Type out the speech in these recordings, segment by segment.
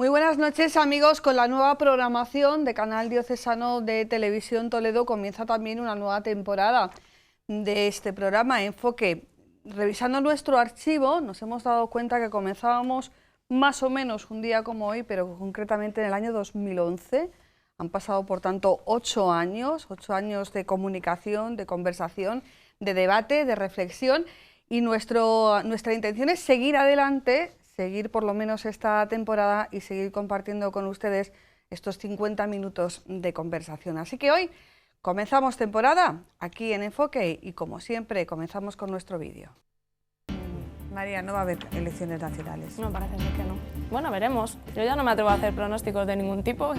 Muy buenas noches, amigos. Con la nueva programación de Canal Diocesano de Televisión Toledo comienza también una nueva temporada de este programa Enfoque. Revisando nuestro archivo nos hemos dado cuenta que comenzábamos más o menos un día como hoy, pero concretamente en el año 2011. Han pasado, por tanto, 8 años de comunicación, de conversación, de debate, de reflexión, y nuestra intención es seguir adelante, seguir por lo menos esta temporada y seguir compartiendo con ustedes estos 50 minutos de conversación. Así que hoy comenzamos temporada aquí en Enfoque y, como siempre, comenzamos con nuestro vídeo. María, no va a haber elecciones nacionales. No, parece ser que no. Bueno, veremos. Yo ya no me atrevo a hacer pronósticos de ningún tipo.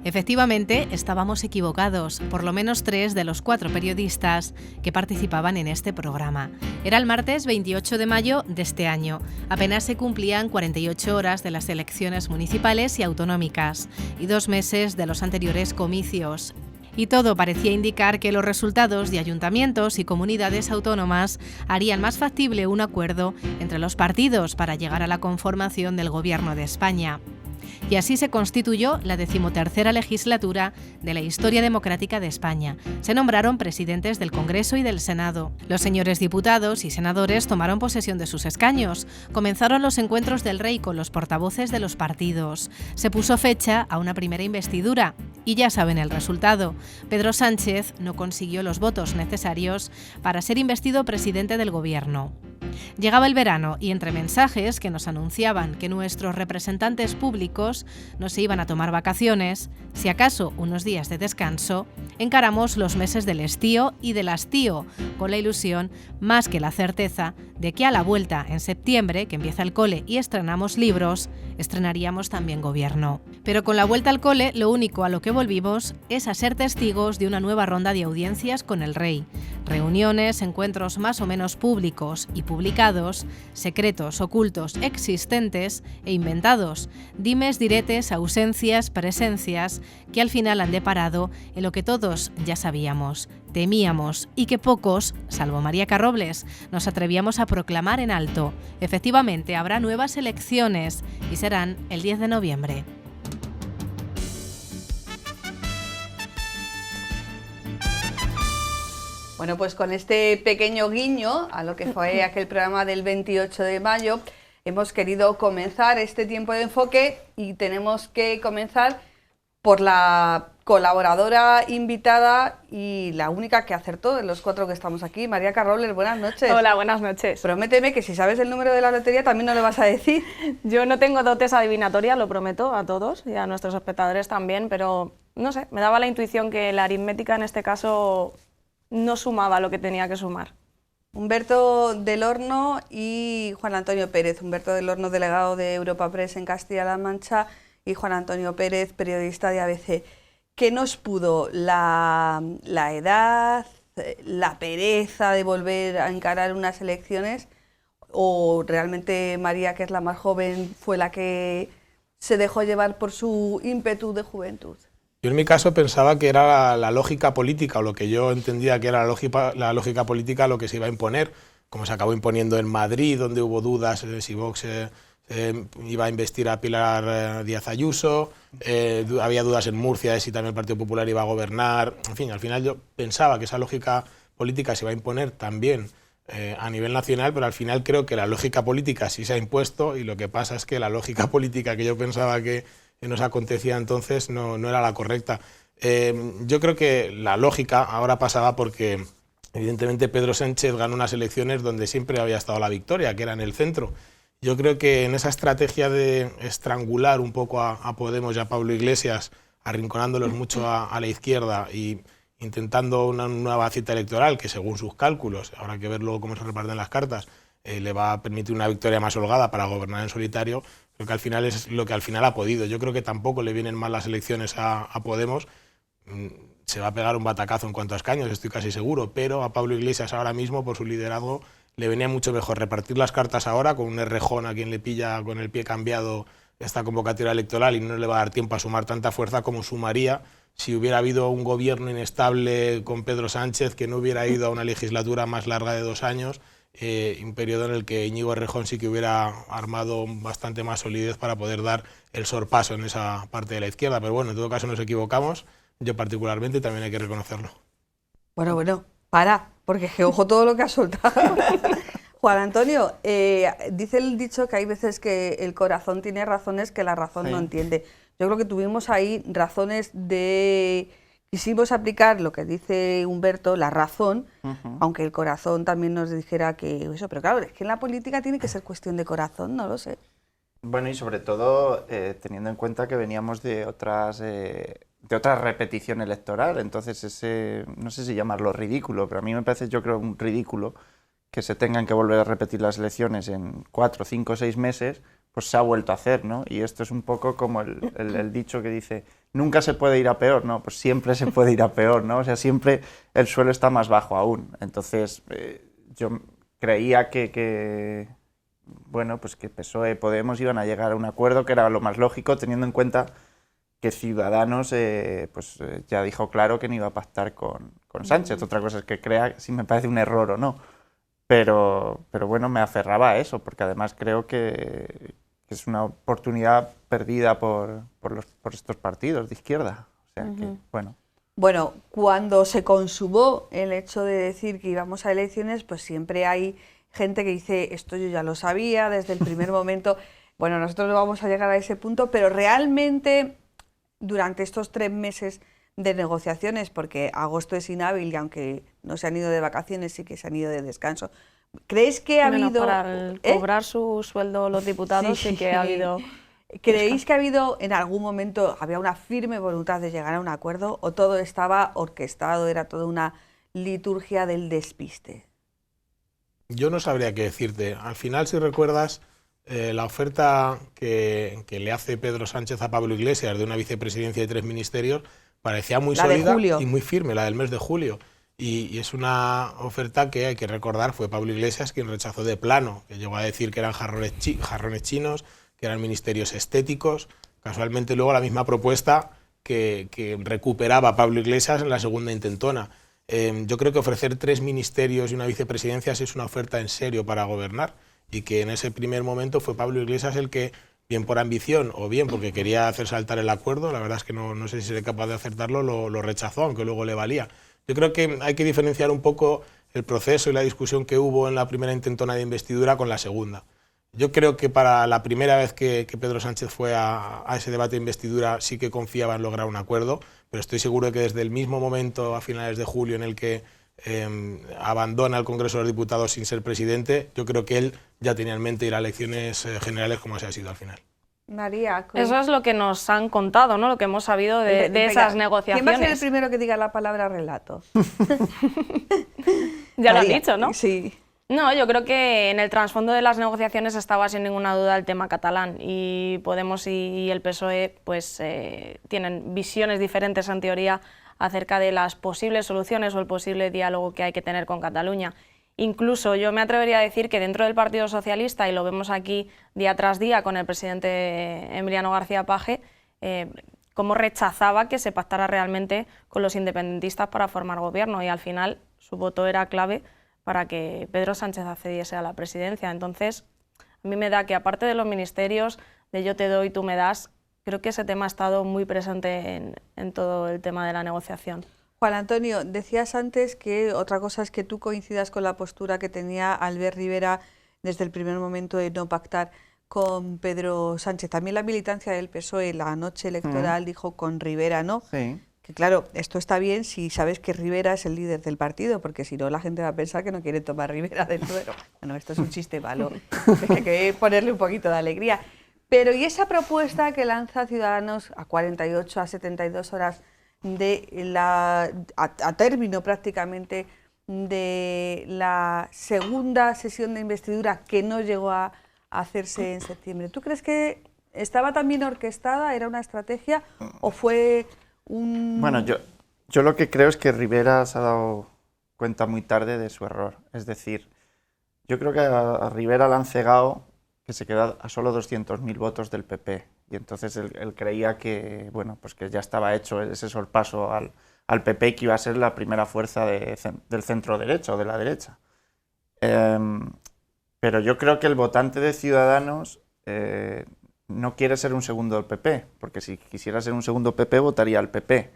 Efectivamente, estábamos equivocados, por lo menos 3 de los 4 periodistas que participaban en este programa. Era el martes 28 de mayo de este año. Apenas se cumplían 48 horas de las elecciones municipales y autonómicas y 2 meses de los anteriores comicios. Y todo parecía indicar que los resultados de ayuntamientos y comunidades autónomas harían más factible un acuerdo entre los partidos para llegar a la conformación del Gobierno de España. Y así se constituyó la 13ª legislatura de la historia democrática de España. Se nombraron presidentes del Congreso y del Senado. Los señores diputados y senadores tomaron posesión de sus escaños. Comenzaron los encuentros del rey con los portavoces de los partidos. Se puso fecha a una primera investidura. Y ya saben el resultado. Pedro Sánchez no consiguió los votos necesarios para ser investido presidente del Gobierno. Llegaba el verano y entre mensajes que nos anunciaban que nuestros representantes públicos no se iban a tomar vacaciones, si acaso unos días de descanso, encaramos los meses del estío y del hastío, con la ilusión, más que la certeza, de que a la vuelta en septiembre, que empieza el cole y estrenamos libros, estrenaríamos también gobierno. Pero con la vuelta al cole, lo único a lo que volvimos es a ser testigos de una nueva ronda de audiencias con el rey. Reuniones, encuentros más o menos públicos y publicados, secretos, ocultos, existentes e inventados, dimes, diretes, ausencias, presencias, que al final han deparado en lo que todos ya sabíamos, temíamos y que pocos, salvo María Carrobles, nos atrevíamos a proclamar en alto. Efectivamente, habrá nuevas elecciones y serán el 10 de noviembre. Bueno, pues con este pequeño guiño a lo que fue aquel programa del 28 de mayo, hemos querido comenzar este tiempo de enfoque y tenemos que comenzar por la colaboradora invitada y la única que acertó de los 4 que estamos aquí, María Carrobles. Buenas noches. Hola, buenas noches. Prométeme que si sabes el número de la lotería también no lo vas a decir. Yo no tengo dotes adivinatorias, lo prometo a todos y a nuestros espectadores también, pero no sé, me daba la intuición que la aritmética en este caso no sumaba lo que tenía que sumar. Humberto del Horno y Juan Antonio Pérez. Humberto del Horno, delegado de Europa Press en Castilla-La Mancha, y Juan Antonio Pérez, periodista de ABC. ¿Qué nos pudo la edad, la pereza de volver a encarar unas elecciones? ¿O realmente María, que es la más joven, fue la que se dejó llevar por su ímpetu de juventud? Yo en mi caso pensaba que era la lógica política, o lo que yo entendía que era la lógica política lo que se iba a imponer, como se acabó imponiendo en Madrid, donde hubo dudas de si Vox iba a investir a Pilar Díaz Ayuso, había dudas en Murcia de si también el Partido Popular iba a gobernar. En fin, al final yo pensaba que esa lógica política se iba a imponer también a nivel nacional, pero al final creo que la lógica política sí se ha impuesto, y lo que pasa es que la lógica política que yo pensaba que nos acontecía entonces no era la correcta. Yo creo que la lógica ahora pasaba porque evidentemente Pedro Sánchez ganó unas elecciones donde siempre había estado la victoria, que era en el centro. Yo creo que en esa estrategia de estrangular un poco a Podemos y a Pablo Iglesias, arrinconándolos mucho a la izquierda y intentando una nueva cita electoral que, según sus cálculos, habrá que ver luego cómo se reparten las cartas, le va a permitir una victoria más holgada para gobernar en solitario. Creo que al final es lo que al final ha podido. Yo creo que tampoco le vienen mal las elecciones a Podemos. Se va a pegar un batacazo en cuanto a escaños, estoy casi seguro, pero a Pablo Iglesias ahora mismo, por su liderazgo, le venía mucho mejor repartir las cartas ahora con un Errejón a quien le pilla con el pie cambiado esta convocatoria electoral y no le va a dar tiempo a sumar tanta fuerza como sumaría si hubiera habido un gobierno inestable con Pedro Sánchez, que no hubiera ido a una legislatura más larga de 2 años un periodo en el que Íñigo Errejón sí que hubiera armado bastante más solidez para poder dar el sorpaso en esa parte de la izquierda. Pero bueno, en todo caso nos equivocamos, yo particularmente, también hay que reconocerlo. Bueno, para, porque es que ojo todo lo que has soltado. Juan Antonio, dice el dicho que hay veces que el corazón tiene razones que la razón no entiende. Yo creo que tuvimos ahí razones de... Quisimos aplicar lo que dice Humberto, la razón, aunque el corazón también nos dijera que eso, pero claro, es que en la política tiene que ser cuestión de corazón, no lo sé. Bueno, y sobre todo teniendo en cuenta que veníamos de otra repetición electoral, entonces no sé si llamarlo ridículo, pero a mí me parece, yo creo, un ridículo que se tengan que volver a repetir las elecciones en 4, 5, 6 meses, pues se ha vuelto a hacer, ¿no? Y esto es un poco como el dicho que dice, nunca se puede ir a peor, ¿no? Pues siempre se puede ir a peor, ¿no? O sea, siempre el suelo está más bajo aún. Entonces, yo creía bueno, pues que PSOE y Podemos iban a llegar a un acuerdo que era lo más lógico, teniendo en cuenta que Ciudadanos ya dijo claro que no iba a pactar con Sánchez. Otra cosa es que crea si me parece un error o no. Pero bueno, me aferraba a eso, porque además creo que es una oportunidad perdida por estos partidos de izquierda. O sea que, bueno. Bueno, cuando se consumó el hecho de decir que íbamos a elecciones, pues siempre hay gente que dice, esto yo ya lo sabía desde el primer momento. Bueno, nosotros no vamos a llegar a ese punto, pero realmente durante estos 3 meses de negociaciones, porque agosto es inhábil y aunque no se han ido de vacaciones, sí que se han ido de descanso. ¿Creéis que ha habido... Para cobrar su sueldo los diputados sí que ha habido... ¿Creéis que ha habido en algún momento, había una firme voluntad de llegar a un acuerdo o todo estaba orquestado, era toda una liturgia del despiste? Yo no sabría qué decirte. Al final, si recuerdas, la oferta que le hace Pedro Sánchez a Pablo Iglesias de una vicepresidencia y 3 ministerios parecía muy sólida y muy firme, la del mes de julio. Y es una oferta que hay que recordar, fue Pablo Iglesias quien rechazó de plano, que llegó a decir que eran jarrones chinos, que eran ministerios estéticos. Casualmente luego la misma propuesta que recuperaba Pablo Iglesias en la segunda intentona. Yo creo que ofrecer 3 ministerios y una vicepresidencia es una oferta en serio para gobernar, y que en ese primer momento fue Pablo Iglesias el que, bien por ambición o bien porque quería hacer saltar el acuerdo, la verdad es que no sé si seré capaz de acertarlo, lo rechazó, aunque luego le valía. Yo creo que hay que diferenciar un poco el proceso y la discusión que hubo en la primera intentona de investidura con la segunda. Yo creo que para la primera vez que Pedro Sánchez fue a ese debate de investidura sí que confiaba en lograr un acuerdo, pero estoy seguro de que desde el mismo momento, a finales de julio, en el que abandona el Congreso de los Diputados sin ser presidente, yo creo que él ya tenía en mente ir a elecciones generales como se ha sido al final. María, eso es lo que nos han contado, ¿no? Lo que hemos sabido de esas negociaciones. ¿Quién va a ser el primero que diga la palabra relato? Ya María, lo has dicho, ¿no? Sí. No, yo creo que en el trasfondo de las negociaciones estaba sin ninguna duda el tema catalán, y Podemos y el PSOE pues tienen visiones diferentes en teoría acerca de las posibles soluciones o el posible diálogo que hay que tener con Cataluña. Incluso yo me atrevería a decir que dentro del Partido Socialista, y lo vemos aquí día tras día con el presidente Emiliano García Paje, cómo rechazaba que se pactara realmente con los independentistas para formar gobierno, y al final su voto era clave para que Pedro Sánchez accediese a la presidencia. Entonces, a mí me da que, aparte de los ministerios, de yo te doy, tú me das, creo que ese tema ha estado muy presente en todo el tema de la negociación. Juan Antonio, decías antes que otra cosa es que tú coincidas con la postura que tenía Albert Rivera desde el primer momento de no pactar con Pedro Sánchez. También la militancia del PSOE la noche electoral dijo con Rivera, ¿no? Sí. Que claro, esto está bien si sabes que Rivera es el líder del partido, porque si no la gente va a pensar que no quiere tomar Rivera del Duero. Bueno, esto es un chiste malo, hay que ponerle un poquito de alegría. Pero ¿y esa propuesta que lanza Ciudadanos a 48, a 72 horas a término prácticamente de la segunda sesión de investidura que no llegó a hacerse en septiembre? ¿Tú crees que estaba también orquestada, era una estrategia o fue un...? Bueno, yo lo que creo es que Rivera se ha dado cuenta muy tarde de su error. Es decir, yo creo que a Rivera le han cegado que se quedó a solo 200.000 votos del PP. Y entonces él creía que, bueno, pues que ya estaba hecho ese sorpaso al PP y que iba a ser la primera fuerza del centro derecha o de la derecha. Pero yo creo que el votante de Ciudadanos no quiere ser un segundo del PP, porque si quisiera ser un segundo PP votaría al PP.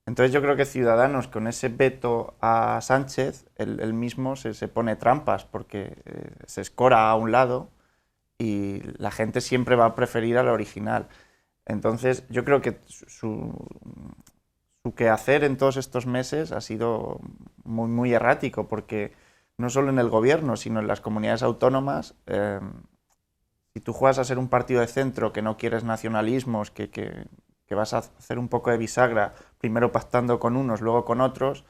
Entonces yo creo que Ciudadanos, con ese veto a Sánchez, él mismo se pone trampas, porque se escora a un lado y la gente siempre va a preferir al original. Entonces yo creo que su quehacer en todos estos meses ha sido muy, muy errático, porque no solo en el gobierno, sino en las comunidades autónomas, si tú juegas a ser un partido de centro, que no quieres nacionalismos, que vas a hacer un poco de bisagra, primero pactando con unos, luego con otros,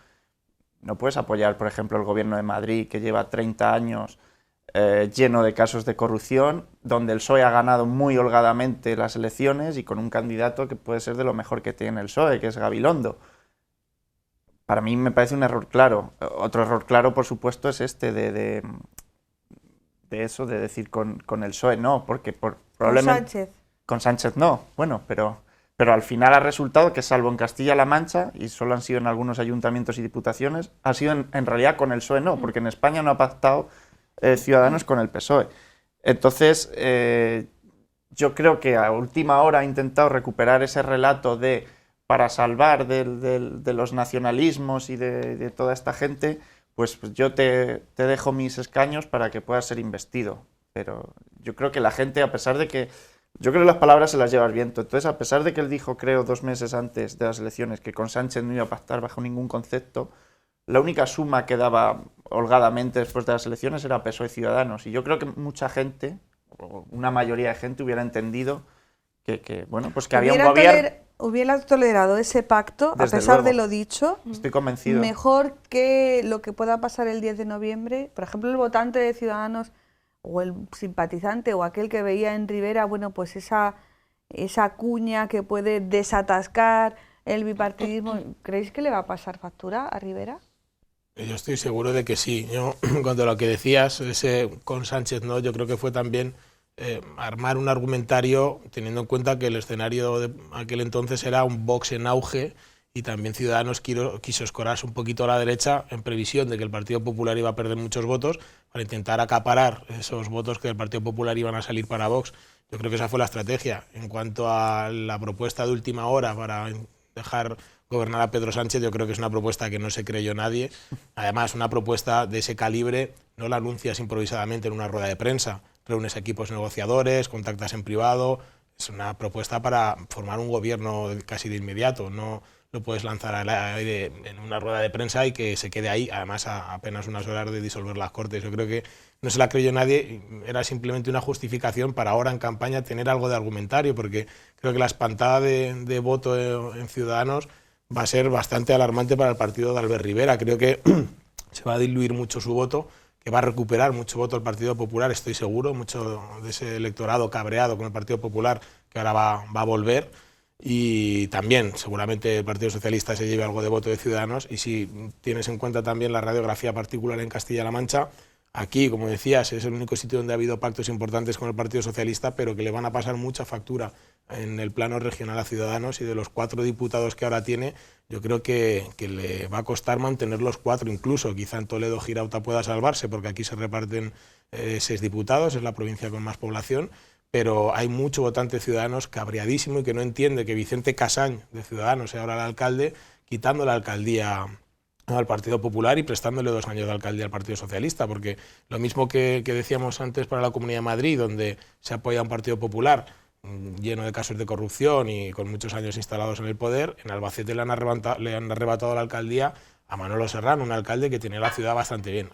no puedes apoyar, por ejemplo, el gobierno de Madrid, que lleva 30 años lleno de casos de corrupción, donde el PSOE ha ganado muy holgadamente las elecciones y con un candidato que puede ser de lo mejor que tiene el PSOE, que es Gabilondo. Para mí me parece un error claro. Otro error claro, por supuesto, es este de eso, de decir con el PSOE no, porque probablemente... ¿Con Sánchez? Con Sánchez no, bueno, pero al final ha resultado que, salvo en Castilla-La Mancha, y solo han sido en algunos ayuntamientos y diputaciones, ha sido en realidad con el PSOE no, porque en España no ha pactado Ciudadanos con el PSOE. Entonces, yo creo que a última hora ha intentado recuperar ese relato de, para salvar de los nacionalismos y de toda esta gente, pues yo te dejo mis escaños para que puedas ser investido. Pero yo creo que la gente, a pesar de que... Yo creo que las palabras se las lleva el viento. Entonces, a pesar de que él dijo, creo, 2 meses antes de las elecciones, que con Sánchez no iba a pactar bajo ningún concepto, la única suma que daba holgadamente después de las elecciones era PSOE y Ciudadanos. Y yo creo que mucha gente, o una mayoría de gente, hubiera entendido que bueno, pues que había un gobierno... ¿Hubiera tolerado ese pacto, Desde a pesar luego. de lo dicho? Estoy convencido. Mejor que lo que pueda pasar el 10 de noviembre. Por ejemplo, el votante de Ciudadanos o el simpatizante o aquel que veía en Rivera, bueno, pues esa cuña que puede desatascar el bipartidismo, ¿creéis que le va a pasar factura a Rivera? Yo estoy seguro de que sí. Yo, en cuanto a lo que decías, ese con Sánchez no, yo creo que fue también armar un argumentario teniendo en cuenta que el escenario de aquel entonces era un Vox en auge y también Ciudadanos quiso escorarse un poquito a la derecha en previsión de que el Partido Popular iba a perder muchos votos para intentar acaparar esos votos que del Partido Popular iban a salir para Vox. Yo creo que esa fue la estrategia. En cuanto a la propuesta de última hora para dejar gobernar a Pedro Sánchez, yo creo que es una propuesta que no se creyó nadie. Además, una propuesta de ese calibre no la anuncias improvisadamente en una rueda de prensa. Reúnes equipos negociadores, contactas en privado. Es una propuesta para formar un gobierno casi de inmediato. No lo puedes lanzar al aire en una rueda de prensa y que se quede ahí, además a apenas unas horas de disolver las Cortes. Yo creo que no se la creyó nadie, era simplemente una justificación para ahora en campaña tener algo de argumentario, porque creo que la espantada de voto en Ciudadanos va a ser bastante alarmante para el partido de Albert Rivera. Creo que se va a diluir mucho su voto, que va a recuperar mucho voto el Partido Popular, estoy seguro, mucho de ese electorado cabreado con el Partido Popular que ahora va a volver. Y también seguramente el Partido Socialista se lleve algo de voto de Ciudadanos, y si tienes en cuenta también la radiografía particular en Castilla-La Mancha, aquí, como decías, es el único sitio donde ha habido pactos importantes con el Partido Socialista, pero que le van a pasar mucha factura en el plano regional a Ciudadanos, y de los 4 diputados que ahora tiene, yo creo que le va a costar mantener los 4 incluso. Quizá en Toledo Girauta pueda salvarse, porque aquí se reparten 6 diputados, es la provincia con más población, pero hay mucho votante de Ciudadanos cabreadísimo y que no entiende que Vicente Casañ, de Ciudadanos, sea ahora el alcalde, quitando la alcaldía al Partido Popular y prestándole 2 años de alcaldía al Partido Socialista, porque lo mismo que decíamos antes para la Comunidad de Madrid, donde se apoya a un Partido Popular lleno de casos de corrupción y con muchos años instalados en el poder, en Albacete le han arrebatado la alcaldía a Manolo Serrano, un alcalde que tenía la ciudad bastante bien.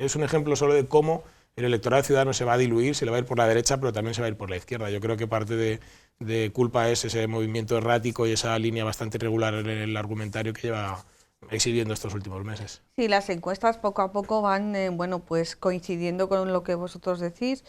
Es un ejemplo solo de cómo el electorado ciudadano se va a diluir, se le va a ir por la derecha, pero también se va a ir por la izquierda. Yo creo que parte de culpa es ese movimiento errático y esa línea bastante irregular en el argumentario que lleva exhibiendo estos últimos meses. Sí, las encuestas poco a poco van bueno, pues coincidiendo con lo que vosotros decís.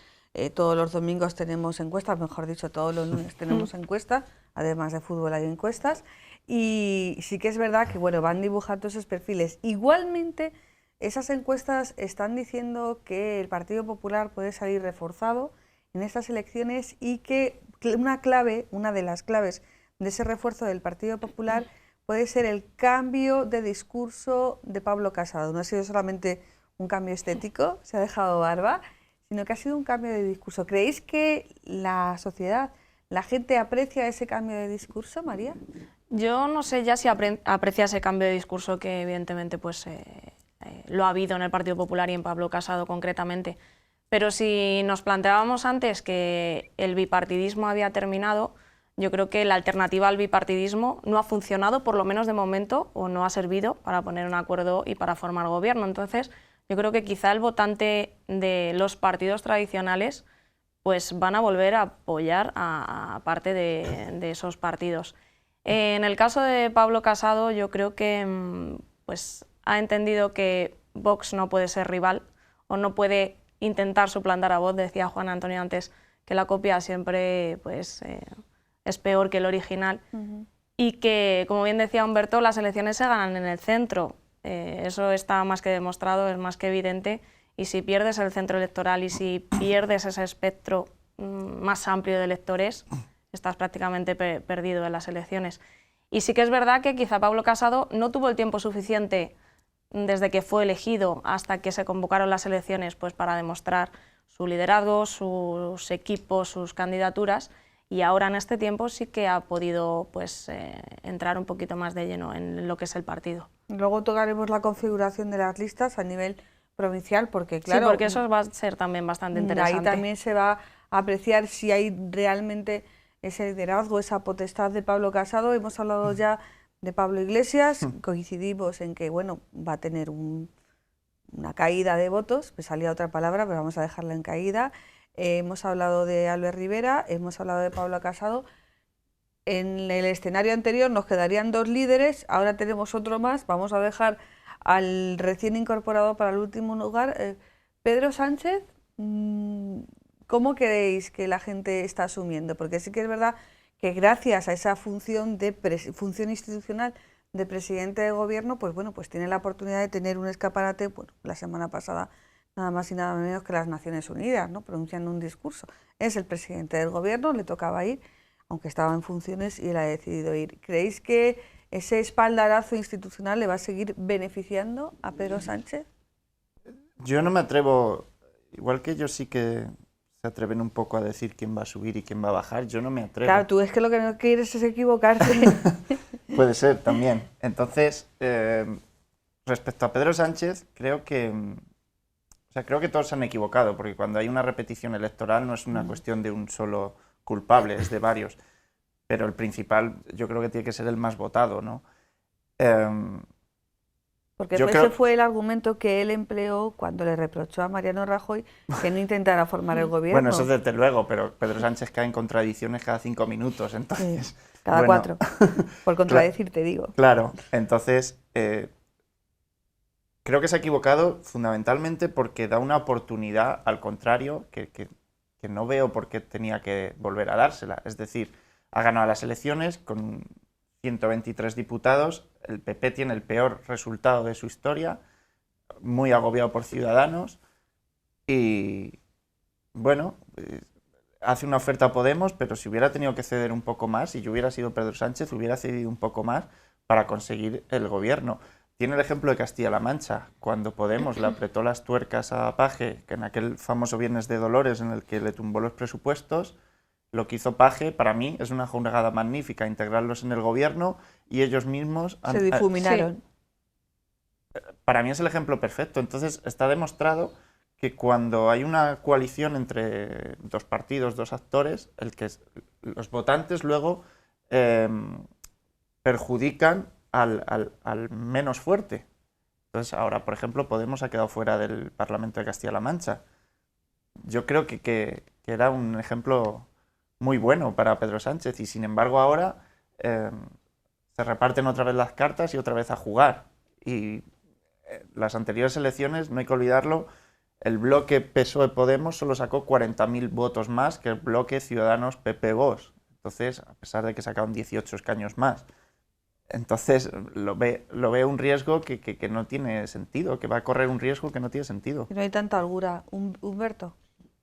Todos los domingos tenemos encuestas, mejor dicho, todos los lunes tenemos encuestas, además de fútbol hay encuestas, y sí que es verdad que bueno, van dibujando esos perfiles. Igualmente, esas encuestas están diciendo que el Partido Popular puede salir reforzado en estas elecciones y que una de las claves de ese refuerzo del Partido Popular puede ser el cambio de discurso de Pablo Casado. No ha sido solamente un cambio estético, se ha dejado barba, sino que ha sido un cambio de discurso. ¿Creéis que la sociedad, la gente aprecia ese cambio de discurso, María? Yo no sé ya si aprecia ese cambio de discurso que evidentemente pues, lo ha habido en el Partido Popular y en Pablo Casado concretamente, pero si nos planteábamos antes que el bipartidismo había terminado, yo creo que la alternativa al bipartidismo no ha funcionado, por lo menos de momento, o no ha servido para poner un acuerdo y para formar gobierno. Entonces, yo creo que quizá el votante de los partidos tradicionales pues van a volver a apoyar a parte de esos partidos. En el caso de Pablo Casado, yo creo que pues, ha entendido que Vox no puede ser rival o no puede intentar suplantar a Vox. Decía Juan Antonio antes que la copia siempre pues, es peor que el original. Y que, como bien decía Humberto, las elecciones se ganan en el centro. Eso está más que demostrado, es más que evidente. Y si pierdes el centro electoral y si pierdes ese espectro más amplio de electores, estás prácticamente perdido en las elecciones. Y sí que es verdad que quizá Pablo Casado no tuvo el tiempo suficiente desde que fue elegido hasta que se convocaron las elecciones pues para demostrar su liderazgo, sus equipos, sus candidaturas, y ahora en este tiempo sí que ha podido pues, entrar un poquito más de lleno en lo que es el partido. Luego tocaremos la configuración de las listas a nivel provincial, porque claro... Sí, porque eso va a ser también bastante interesante. Ahí también se va a apreciar si hay realmente ese liderazgo, esa potestad de Pablo Casado. Hemos hablado ya de Pablo Iglesias, coincidimos en que bueno, va a tener una caída de votos, me salía otra palabra, pero vamos a dejarla en caída. Hemos hablado de Albert Rivera, hemos hablado de Pablo Casado. En el escenario anterior nos quedarían 2 líderes, ahora tenemos otro más, vamos a dejar al recién incorporado para el último lugar. Pedro Sánchez, ¿cómo creéis que la gente está asumiendo? Porque sí que es verdad que gracias a esa función institucional de presidente de gobierno, pues bueno, pues tiene la oportunidad de tener un escaparate, bueno, la semana pasada nada más y nada menos que las Naciones Unidas, ¿no? Pronunciando un discurso. Es el presidente del gobierno, le tocaba ir, aunque estaba en funciones y él ha decidido ir. ¿Creéis que ese espaldarazo institucional le va a seguir beneficiando a Pedro Sánchez? Yo no me atrevo, igual que ellos sí que se atreven un poco a decir quién va a subir y quién va a bajar, yo no me atrevo. Claro, tú es que lo que no quieres es equivocarte. Puede ser también. Entonces, respecto a Pedro Sánchez, creo que todos se han equivocado, porque cuando hay una repetición electoral no es una cuestión de un solo culpable, es de varios. Pero el principal yo creo que tiene que ser el más votado, ¿no? Porque ese fue el argumento que él empleó cuando le reprochó a Mariano Rajoy que no intentara formar el gobierno. Bueno, eso desde luego, pero Pedro Sánchez cae en contradicciones cada 5 minutos, entonces... Sí, cada 4, por contradecirte, digo. Claro, entonces creo que se ha equivocado fundamentalmente porque da una oportunidad, al contrario, que no veo por qué tenía que volver a dársela. Es decir, ha ganado las elecciones con 123 diputados, el PP tiene el peor resultado de su historia, muy agobiado por Ciudadanos y, bueno, hace una oferta a Podemos, pero si hubiera tenido que ceder un poco más, si yo hubiera sido Pedro Sánchez, hubiera cedido un poco más para conseguir el gobierno. Tiene el ejemplo de Castilla-La Mancha, cuando Podemos le apretó las tuercas a Paje, que en aquel famoso Viernes de Dolores en el que le tumbó los presupuestos. Lo que hizo Paje, para mí, es una jugada magnífica, integrarlos en el gobierno y ellos mismos... Se difuminaron. Para mí es el ejemplo perfecto. Entonces está demostrado que cuando hay una coalición entre 2 partidos, 2 actores, los votantes luego perjudican al menos fuerte. Entonces ahora, por ejemplo, Podemos ha quedado fuera del Parlamento de Castilla-La Mancha. Yo creo que era un ejemplo muy bueno para Pedro Sánchez y sin embargo ahora se reparten otra vez las cartas y otra vez a jugar. Y las anteriores elecciones, no hay que olvidarlo, el bloque PSOE-Podemos solo sacó 40.000 votos más que el bloque Ciudadanos-PP-Vox. Entonces, a pesar de que sacaron 18 escaños más. Entonces, lo ve un riesgo que no tiene sentido, que va a correr un riesgo que no tiene sentido. No hay tanta holgura. Humberto.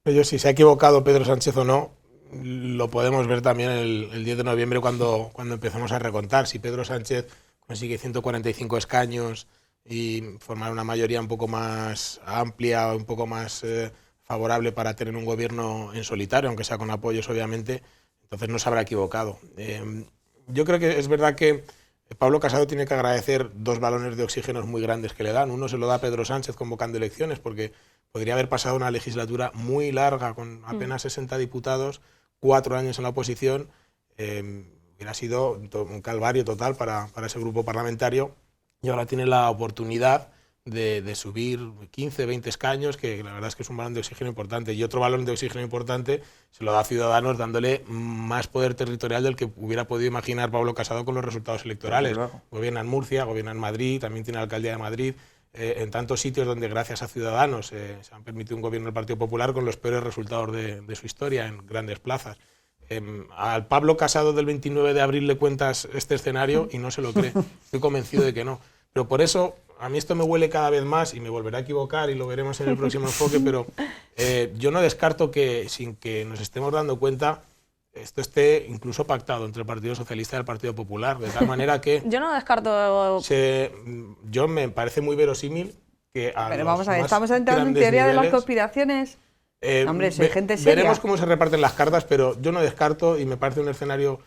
Yo, si se ha equivocado Pedro Sánchez o no, lo podemos ver también el 10 de noviembre cuando empezamos a recontar. Si Pedro Sánchez consigue 145 escaños y formar una mayoría un poco más amplia, un poco más favorable para tener un gobierno en solitario, aunque sea con apoyos obviamente, entonces no se habrá equivocado. Yo creo que es verdad que Pablo Casado tiene que agradecer 2 balones de oxígeno muy grandes que le dan. Uno se lo da a Pedro Sánchez convocando elecciones, porque podría haber pasado una legislatura muy larga con apenas 60 diputados, 4 años en la oposición. Hubiera sido un calvario total para ese grupo parlamentario, y ahora tiene la oportunidad de subir 15, 20 escaños, que la verdad es que es un balón de oxígeno importante. Y otro balón de oxígeno importante se lo da a Ciudadanos, dándole más poder territorial del que hubiera podido imaginar Pablo Casado con los resultados electorales. Gobierna en Murcia, gobierna en Madrid, también tiene la alcaldía de Madrid, en tantos sitios donde gracias a Ciudadanos se han permitido un gobierno del Partido Popular con los peores resultados de su historia en grandes plazas. Al Pablo Casado del 29 de abril le cuentas este escenario y no se lo cree. Estoy convencido de que no. Pero por eso a mí esto me huele cada vez más, y me volveré a equivocar y lo veremos en el próximo enfoque, pero yo no descarto que, sin que nos estemos dando cuenta, esto esté incluso pactado entre el Partido Socialista y el Partido Popular, de tal manera que... Yo no descarto... yo me parece muy verosímil que a Pero los vamos a ver, más estamos entrando en grandes teoría de las niveles, conspiraciones. Hombre, soy gente seria. Veremos cómo se reparten las cartas, pero yo no descarto, y me parece un escenario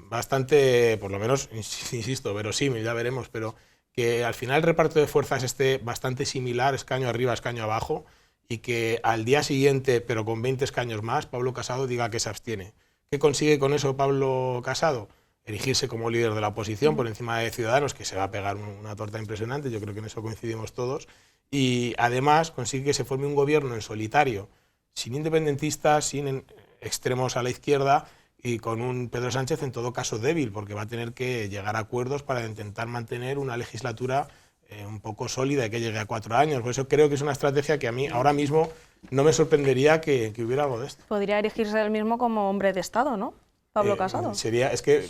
bastante, por lo menos, insisto, verosímil, ya veremos, pero que al final el reparto de fuerzas esté bastante similar, escaño arriba, escaño abajo, y que al día siguiente, pero con 20 escaños más, Pablo Casado diga que se abstiene. ¿Qué consigue con eso Pablo Casado? Erigirse como líder de la oposición por encima de Ciudadanos, que se va a pegar una torta impresionante, yo creo que en eso coincidimos todos, y además consigue que se forme un gobierno en solitario, sin independentistas, sin extremos a la izquierda, y con un Pedro Sánchez en todo caso débil, porque va a tener que llegar a acuerdos para intentar mantener una legislatura un poco sólida y que llegue a 4 años. Por eso creo que es una estrategia que a mí ahora mismo no me sorprendería que hubiera algo de esto. Podría erigirse él mismo como hombre de Estado, ¿no? Pablo Casado. Es que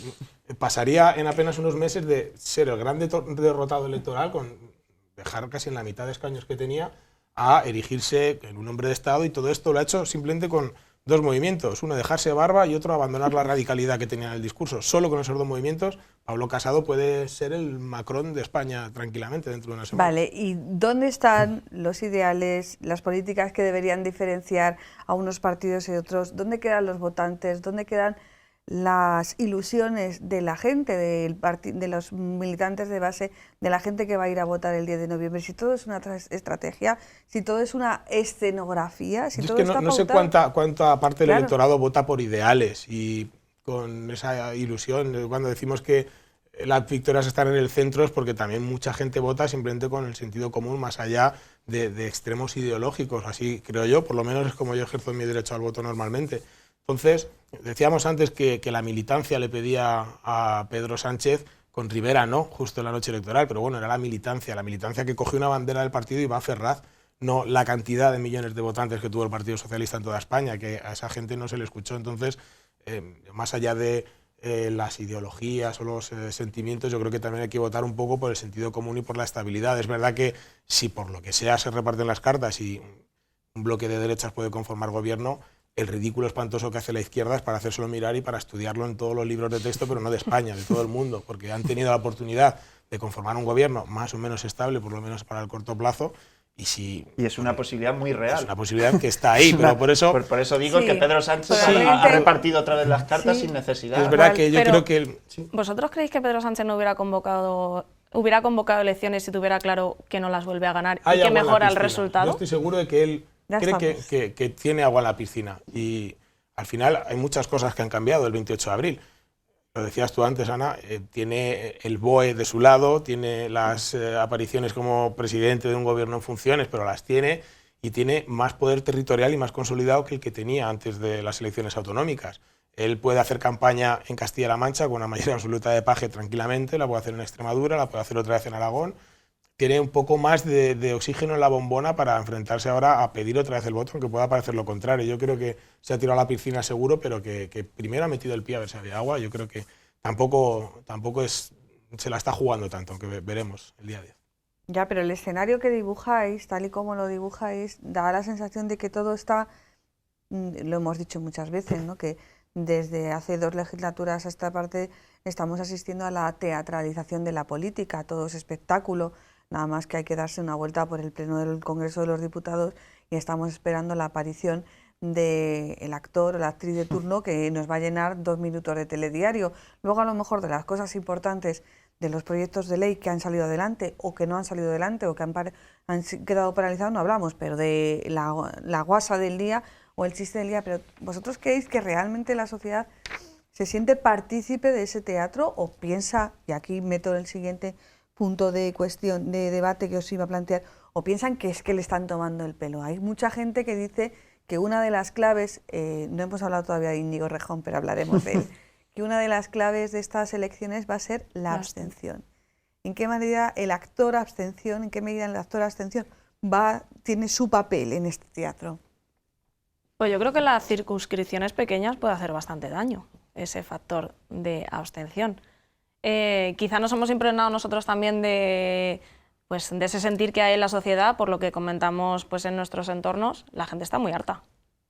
pasaría en apenas unos meses de ser el gran derrotado electoral, con dejar casi en la mitad de escaños que tenía, a erigirse en un hombre de Estado, y todo esto lo ha hecho simplemente con 2 movimientos, uno dejarse barba y otro abandonar la radicalidad que tenía en el discurso. Solo con esos 2 movimientos Pablo Casado puede ser el Macron de España tranquilamente dentro de una semana. Vale, ¿y dónde están los ideales, las políticas que deberían diferenciar a unos partidos y otros? ¿Dónde quedan los votantes? ¿Dónde quedan las ilusiones de la gente, de los militantes de base, de la gente que va a ir a votar el 10 de noviembre? Si todo es una estrategia, si todo es una escenografía, si todo está no sé cuánta parte del electorado vota por ideales y con esa ilusión. Cuando decimos que las victorias están en el centro es porque también mucha gente vota simplemente con el sentido común, más allá de extremos ideológicos. Así creo yo, por lo menos es como yo ejerzo mi derecho al voto normalmente. Entonces, decíamos antes que la militancia le pedía a Pedro Sánchez, con Rivera no, justo en la noche electoral, pero bueno, era la militancia que cogió una bandera del partido y va a Ferraz, no la cantidad de millones de votantes que tuvo el Partido Socialista en toda España, que a esa gente no se le escuchó. Entonces, más allá de las ideologías o los sentimientos, yo creo que también hay que votar un poco por el sentido común y por la estabilidad. Es verdad que si por lo que sea se reparten las cartas y un bloque de derechas puede conformar gobierno, el ridículo espantoso que hace la izquierda es para hacérselo mirar y para estudiarlo en todos los libros de texto, pero no de España, de todo el mundo, porque han tenido la oportunidad de conformar un gobierno más o menos estable, por lo menos para el corto plazo, y es una posibilidad muy real. Es una posibilidad que está ahí, pero por eso digo que Pedro Sánchez ha repartido otra vez las cartas sin necesidad. Es verdad que yo creo que... ¿Vosotros creéis que Pedro Sánchez no hubiera convocado elecciones si tuviera claro que no las vuelve a ganar y que mejora el resultado? Yo estoy seguro de que él cree que tiene agua en la piscina, y al final hay muchas cosas que han cambiado el 28 de abril. Lo decías tú antes, Ana, tiene el BOE de su lado, tiene las apariciones como presidente de un gobierno en funciones, pero las tiene, y tiene más poder territorial y más consolidado que el que tenía antes de las elecciones autonómicas. Él puede hacer campaña en Castilla-La Mancha con una mayoría absoluta de Paje tranquilamente, la puede hacer en Extremadura, la puede hacer otra vez en Aragón. Tiene un poco más de oxígeno en la bombona para enfrentarse ahora a pedir otra vez el voto, aunque pueda parecer lo contrario. Yo creo que se ha tirado a la piscina seguro, pero que primero ha metido el pie a ver si había agua. Yo creo que tampoco se la está jugando tanto, aunque veremos el día 10. Ya, pero el escenario que dibujáis, tal y como lo dibujáis, da la sensación de que todo está, lo hemos dicho muchas veces, ¿no?, que desde hace 2 legislaturas a esta parte estamos asistiendo a la teatralización de la política, todo es espectáculo. nada más que hay que darse una vuelta por el Pleno del Congreso de los Diputados y estamos esperando la aparición del actor o la actriz de turno que nos va a llenar 2 minutos de telediario. Luego, a lo mejor, de las cosas importantes de los proyectos de ley que han salido adelante o que no han salido adelante o que han quedado paralizados no hablamos, pero de la guasa del día o el chiste del día. Pero ¿vosotros creéis que realmente la sociedad se siente partícipe de ese teatro o piensa, y aquí meto el siguiente punto de cuestión, de debate que os iba a plantear, o piensan que es que le están tomando el pelo? Hay mucha gente que dice que una de las claves, no hemos hablado todavía de Íñigo Rejón, pero hablaremos de él, que una de las claves de estas elecciones va a ser la abstención. ¿En qué medida el actor abstención tiene su papel en este teatro? Pues yo creo que en las circunscripciones pequeñas puede hacer bastante daño ese factor de abstención. Quizá nos hemos impregnado nosotros también de ese sentir que hay en la sociedad, por lo que comentamos pues, en nuestros entornos, la gente está muy harta.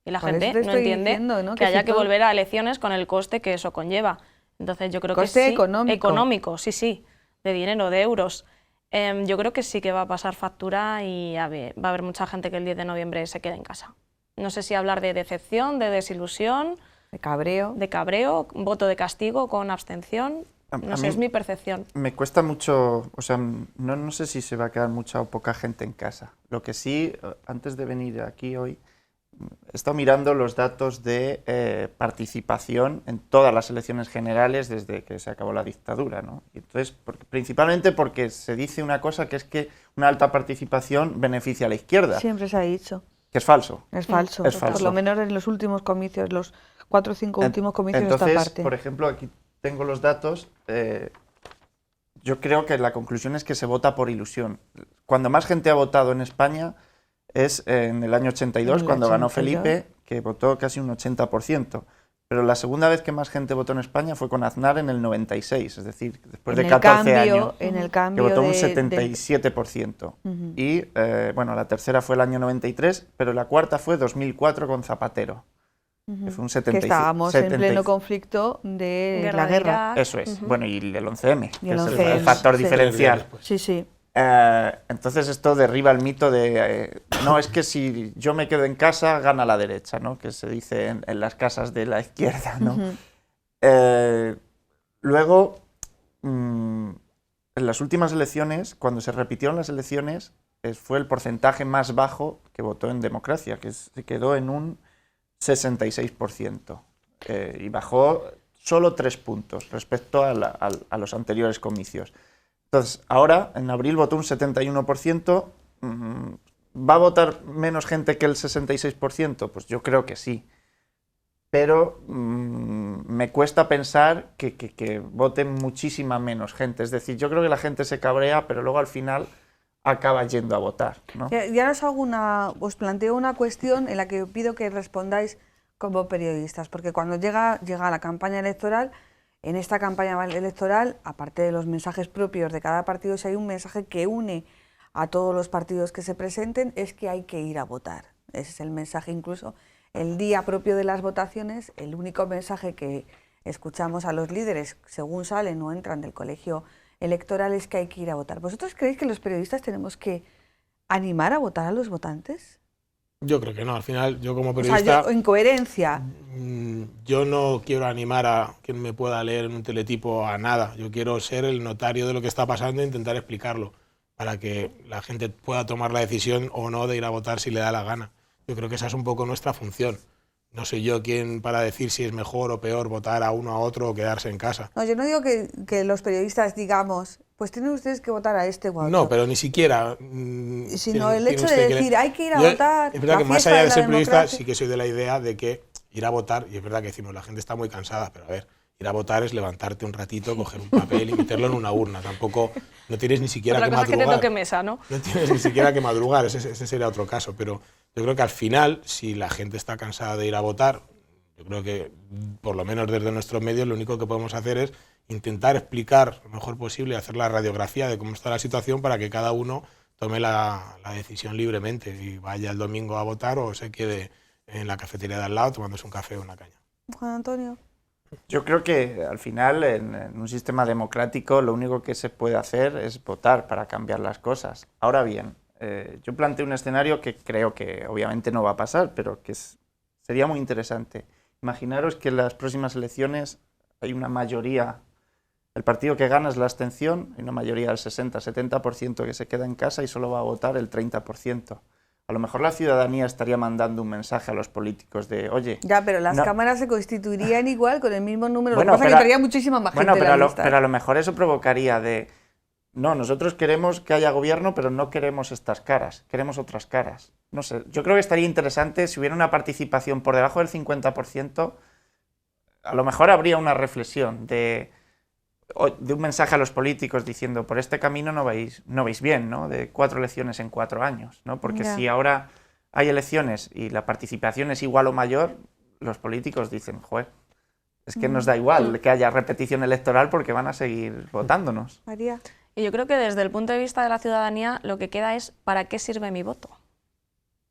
Y la gente no entiende que haya que volver a elecciones con el coste que eso conlleva. Entonces yo creo que sí, económico, sí, de dinero, de euros. Yo creo que sí que va a pasar factura y va a haber mucha gente que el 10 de noviembre se quede en casa. No sé si hablar de decepción, de desilusión, de cabreo, voto de castigo con abstención. No sé, es mi percepción. Me cuesta mucho, o sea, no sé si se va a quedar mucha o poca gente en casa. Lo que sí, antes de venir aquí hoy, he estado mirando los datos de participación en todas las elecciones generales desde que se acabó la dictadura, ¿no? Y entonces, principalmente porque se dice una cosa, que es que una alta participación beneficia a la izquierda. Siempre se ha dicho. Que es falso. Es falso. Por lo menos en los últimos comicios, los 4 o 5 últimos comicios de esta parte. Entonces, por ejemplo, aquí tengo los datos. Yo creo que la conclusión es que se vota por ilusión. Cuando más gente ha votado en España es en el año 82, cuando ganó Felipe, que votó casi un 80%. Pero la segunda vez que más gente votó en España fue con Aznar en el 96, es decir, después de 14 años, que votó un 77%. Y, bueno, la tercera fue el año 93, pero la cuarta fue 2004 con Zapatero, que fue un 77%. Que estábamos en pleno conflicto de la guerra. Eso es, bueno, y el 11M, que es el factor diferencial. Sí. Entonces esto derriba el mito de no, es que si yo me quedo en casa gana la derecha, ¿no? Que se dice en las casas de la izquierda, ¿no? Luego, en las últimas elecciones, cuando se repitieron las elecciones, fue el porcentaje más bajo que votó en democracia, que se quedó en un 66%, y bajó solo 3 puntos respecto a los anteriores comicios. Entonces, ahora, en abril votó un 71%, ¿va a votar menos gente que el 66%? Pues yo creo que sí, pero me cuesta pensar que vote muchísima menos gente. Es decir, yo creo que la gente se cabrea, pero luego al final acaba yendo a votar, ¿no? Ya os planteo una cuestión en la que pido que respondáis como periodistas, porque cuando llega la campaña electoral, en esta campaña electoral, aparte de los mensajes propios de cada partido, si hay un mensaje que une a todos los partidos que se presenten, es que hay que ir a votar. Ese es el mensaje, incluso el día propio de las votaciones, el único mensaje que escuchamos a los líderes, según salen o entran del colegio electoral, es que hay que ir a votar. ¿Vosotros creéis que los periodistas tenemos que animar a votar a los votantes? Yo creo que no, al final yo como periodista... O sea, en coherencia. Yo no quiero animar a quien me pueda leer en un teletipo a nada. Yo quiero ser el notario de lo que está pasando e intentar explicarlo para que la gente pueda tomar la decisión o no de ir a votar si le da la gana. Yo creo que esa es un poco nuestra función. No soy yo quien para decir si es mejor o peor votar a uno a otro o quedarse en casa. No, yo no digo que los periodistas digamos, pues tienen ustedes que votar a este o a otro. No, pero ni siquiera... sino el hecho de decir, hay que ir a votar. Es verdad que más allá de ser periodista, sí que soy de la idea de que ir a votar, y es verdad que decimos, la gente está muy cansada, pero a ver, ir a votar es levantarte un ratito, coger un papel y meterlo en una urna. Tampoco, no tienes ni siquiera que madrugar. Otra cosa es que te toque mesa, ¿no? No tienes ni siquiera que madrugar, ese sería otro caso. Pero yo creo que al final, si la gente está cansada de ir a votar, yo creo que, por lo menos desde nuestros medios, lo único que podemos hacer es intentar explicar lo mejor posible, hacer la radiografía de cómo está la situación para que cada uno tome la decisión libremente y vaya el domingo a votar o se quede en la cafetería de al lado tomándose un café o una caña. Juan Antonio. Yo creo que al final en un sistema democrático lo único que se puede hacer es votar para cambiar las cosas. Ahora bien, yo planteo un escenario que creo que obviamente no va a pasar, pero que sería muy interesante. Imaginaros que en las próximas elecciones hay una mayoría, el partido que gana es la abstención, hay una mayoría del 60-70% que se queda en casa y solo va a votar el 30%. A lo mejor la ciudadanía estaría mandando un mensaje a los políticos de, oye... Ya, pero las no, cámaras se constituirían igual, con el mismo número. bueno, Lo que pasa es que entraría muchísima más gente en la lista. pero a lo mejor eso provocaría de... No, nosotros queremos que haya gobierno, pero no queremos estas caras, queremos otras caras. No sé, yo creo que estaría interesante si hubiera una participación por debajo del 50%, a lo mejor habría una reflexión de un mensaje a los políticos diciendo, por este camino no veis bien, ¿no? De 4 elecciones en 4 años, ¿no? Porque si ahora hay elecciones y la participación es igual o mayor, los políticos dicen, joder, es que nos da igual que haya repetición electoral porque van a seguir votándonos. María. Y yo creo que desde el punto de vista de la ciudadanía lo que queda es ¿para qué sirve mi voto?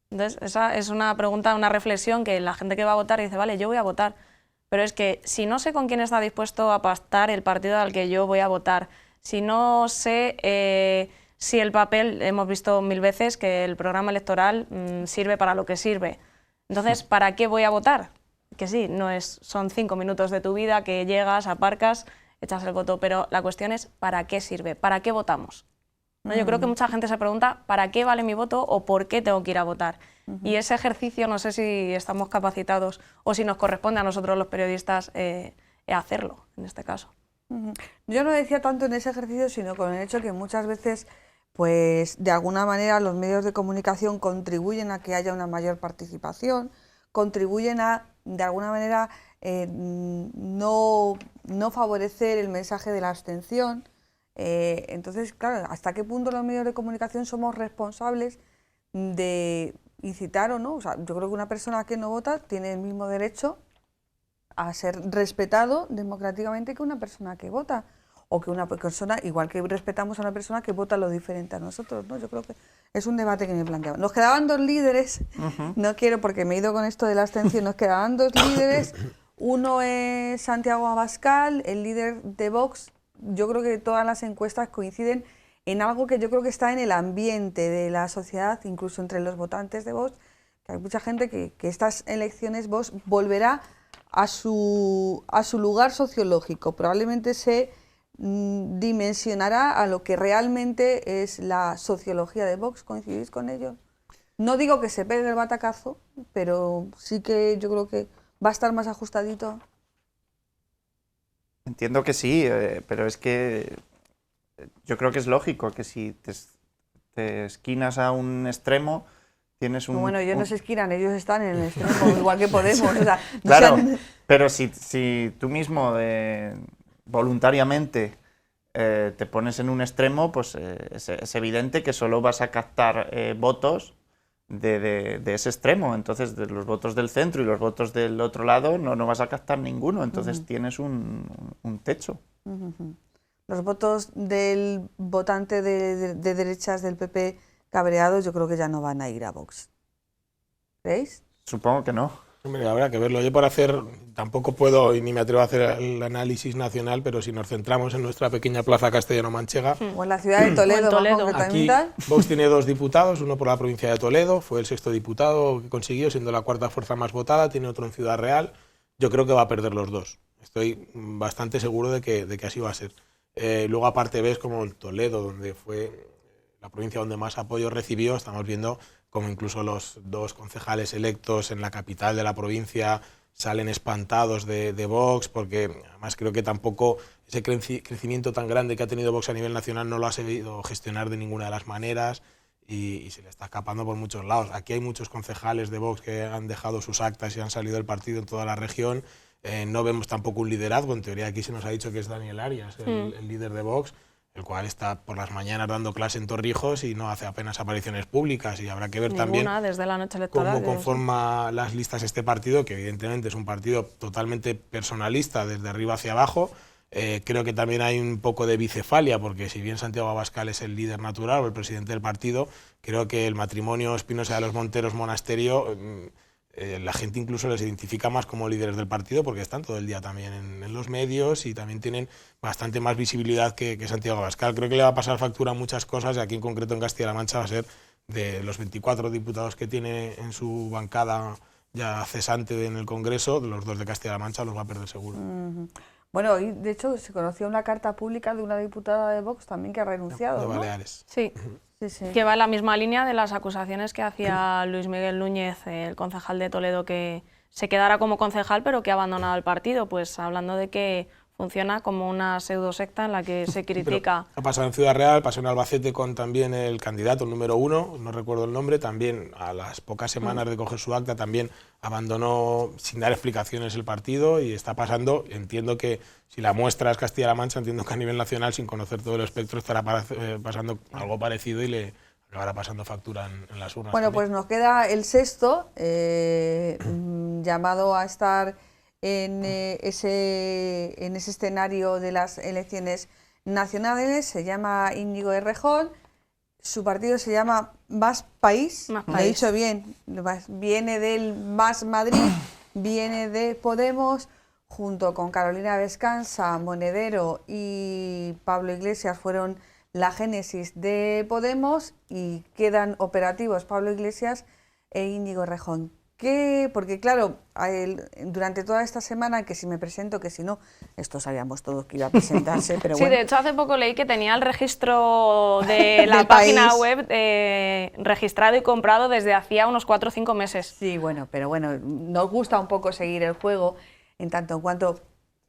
Entonces, esa es una pregunta, una reflexión que la gente que va a votar dice, vale, yo voy a votar, pero es que si no sé con quién está dispuesto a pactar el partido al que yo voy a votar, si no sé si el papel, hemos visto 1000 veces que el programa electoral sirve para lo que sirve, entonces, ¿para qué voy a votar? Que sí, son 5 minutos de tu vida que llegas, aparcas, echas el voto, pero la cuestión es ¿para qué sirve? ¿Para qué votamos? ¿No? Yo creo que mucha gente se pregunta ¿para qué vale mi voto o por qué tengo que ir a votar? Y ese ejercicio no sé si estamos capacitados o si nos corresponde a nosotros los periodistas hacerlo, en este caso. Yo no decía tanto en ese ejercicio, sino con el hecho que muchas veces, pues de alguna manera los medios de comunicación contribuyen a que haya una mayor participación, contribuyen a, de alguna manera, no favorecer el mensaje de la abstención. Entonces, claro, ¿hasta qué punto los medios de comunicación somos responsables de incitar o no? O sea, yo creo que una persona que no vota tiene el mismo derecho a ser respetado democráticamente que una persona que vota, o que una persona, igual que respetamos a una persona que vota lo diferente a nosotros, ¿no? Yo creo que es un debate que me planteaba. Nos quedaban 2 líderes, no quiero porque me he ido con esto de la abstención, nos quedaban 2 líderes, uno es Santiago Abascal, el líder de Vox. Yo creo que todas las encuestas coinciden en algo que yo creo que está en el ambiente de la sociedad, incluso entre los votantes de Vox, que hay mucha gente que estas elecciones Vox volverá a su lugar sociológico, probablemente se dimensionará a lo que realmente es la sociología de Vox. ¿Coincidís con ello? No digo que se pegue el batacazo, pero sí que yo creo que va a estar más ajustadito. Entiendo que sí, pero es que yo creo que es lógico que si te esquinas a un extremo, tienes un... Bueno, ellos no se esquinan, ellos están en el extremo, igual que Podemos. O sea, claro, pero si tú mismo voluntariamente te pones en un extremo, pues es evidente que solo vas a captar votos de ese extremo. Entonces, de los votos del centro y los votos del otro lado no vas a captar ninguno. Entonces tienes un techo. Los votos del votante de derechas del PP cabreados yo creo que ya no van a ir a Vox. ¿Veis? Supongo que no. Hombre, habrá que verlo. Yo por hacer, tampoco puedo y ni me atrevo a hacer el análisis nacional, pero si nos centramos en nuestra pequeña plaza castellano-manchega... O en la ciudad de Toledo. Toledo. Aquí Vox tiene 2 diputados, uno por la provincia de Toledo, fue el 6º diputado que consiguió, siendo la 4ª fuerza más votada, tiene otro en Ciudad Real. Yo creo que va a perder los 2. Estoy bastante seguro de que así va a ser. Luego aparte ves como el Toledo, donde fue la provincia donde más apoyo recibió, estamos viendo como incluso los 2 concejales electos en la capital de la provincia salen espantados de Vox, porque además creo que tampoco ese crecimiento tan grande que ha tenido Vox a nivel nacional no lo ha sabido gestionar de ninguna de las maneras y se le está escapando por muchos lados. Aquí hay muchos concejales de Vox que han dejado sus actas y han salido del partido en toda la región. No vemos tampoco un liderazgo, en teoría aquí se nos ha dicho que es Daniel Arias, el líder de Vox, el cual está por las mañanas dando clase en Torrijos y no hace apenas apariciones públicas, y habrá que ver también desde la noche electoral, cómo conforma las listas este partido, que evidentemente es un partido totalmente personalista desde arriba hacia abajo. Creo que también hay un poco de bicefalia, porque si bien Santiago Abascal es el líder natural o el presidente del partido, creo que el matrimonio Espinosa de los Monteros Monasterio la gente incluso les identifica más como líderes del partido porque están todo el día también en los medios y también tienen bastante más visibilidad que Santiago Abascal. Creo que le va a pasar factura a muchas cosas y aquí en concreto en Castilla-La Mancha va a ser de los 24 diputados que tiene en su bancada ya cesante en el Congreso, de los 2 de Castilla-La Mancha los va a perder seguro. Bueno, y de hecho se conoció una carta pública de una diputada de Vox también que ha renunciado, De ¿no? Baleares. Sí. Sí. Que va en la misma línea de las acusaciones que hacía Luis Miguel Núñez, el concejal de Toledo, que se quedara como concejal pero que ha abandonado el partido, pues hablando de que funciona como una pseudosecta en la que se critica. Pero ha pasado en Ciudad Real, pasó en Albacete con también el candidato, el número 1, no recuerdo el nombre, también a las pocas semanas de coger su acta también abandonó sin dar explicaciones el partido y está pasando, entiendo que si la muestra es Castilla-La Mancha, entiendo que a nivel nacional, sin conocer todo el espectro, estará pasando algo parecido y le acabará pasando factura en las urnas. Bueno, también. pues nos queda el sexto, llamado a estar en ese escenario de las elecciones nacionales, se llama Íñigo Errejón, su partido se llama Más País, Más lo he País. dicho bien, viene del Más Madrid, viene de Podemos, junto con Carolina Vescanza, Monedero y Pablo Iglesias fueron la génesis de Podemos y quedan operativos Pablo Iglesias e Íñigo Errejón. Porque claro, durante toda esta semana, que si me presento, que si no, esto sabíamos todos que iba a presentarse, pero Sí, bueno. de hecho hace poco leí que tenía el registro de la Del página país. web registrado y comprado desde hacía unos 4 o 5 meses. Sí, bueno, pero bueno, nos gusta un poco seguir el juego en tanto en cuanto...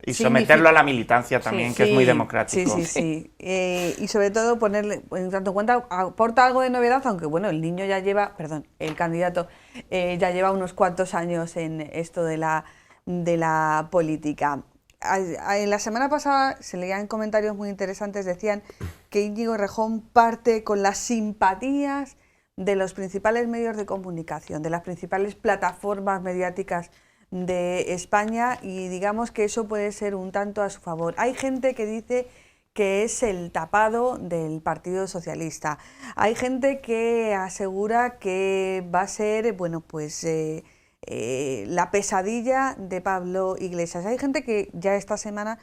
Y someterlo a la militancia también, que es muy democrático. Sí. Y sobre todo ponerle, en tanto en cuenta, aporta algo de novedad, aunque bueno, el candidato ya lleva unos cuantos años en esto de la política. En la semana pasada se leían comentarios muy interesantes, decían que Íñigo Errejón parte con las simpatías de los principales medios de comunicación, de las principales plataformas mediáticas de España, y digamos que eso puede ser un tanto a su favor. Hay gente que dice que es el tapado del Partido Socialista. Hay gente que asegura que va a ser, bueno, pues la pesadilla de Pablo Iglesias. Hay gente que ya esta semana